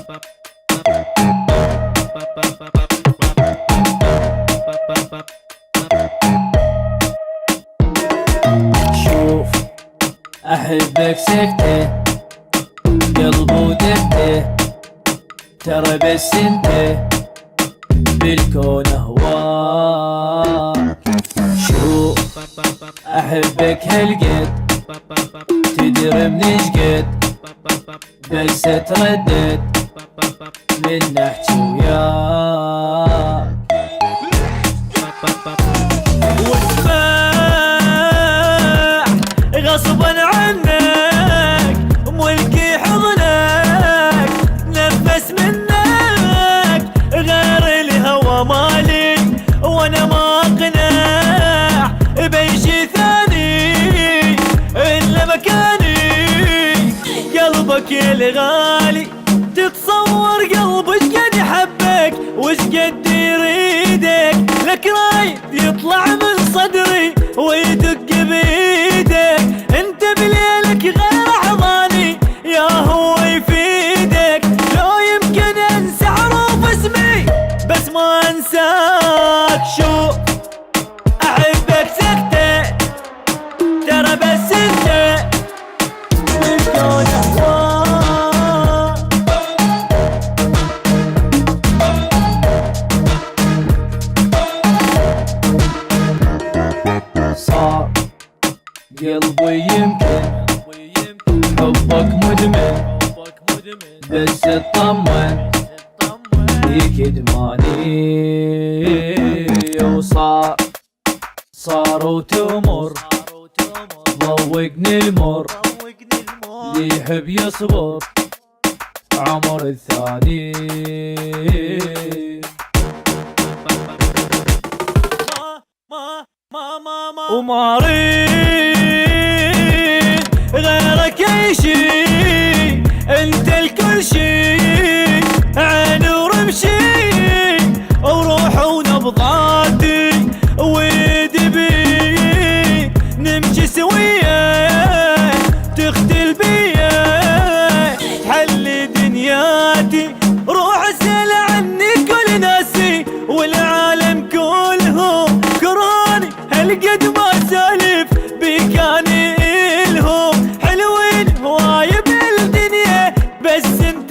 شوف احبك سكته قلبه دقته، ترى بس انت بالكون هواك. شوف احبك هالقد تدري من شقد، بس اتردد من نحكي وياك. واسمع غصبا عنك ملكي حضنك، نفس منك غير الهوى مالي، وانا ما اقنع باي شي ثاني الا مكاني. قلبك الغالي تتصور قلبي شقد يحبك وشقد يريدك، لك رايد يطلع من صدري ويدق بيدك. انت بليلك غير احضاني يا هو يفيدك، لو يمكن انسى حروف اسمي بس ما انساك. شوف احبك سكتة، ترى بس انت بالكون هواك. صار قلبي يمكن حبك مدمن، بس اطمن ليك ادماني. وصار وتمر ضوقني المر، اللي يحب يصبر عمر الثاني. وما اريد غيرك اي شي، انت الكل شي، عيني ورمشي وروح ونبضاتي ويدي بي، نمشي سويا تختل بيا تحلي دنياتي. روح اسأل عني كل ناسي والعالم كلهم كراني، هالقد ما سالف بكاني الهم حلوين هواي بالدنيا، بس انت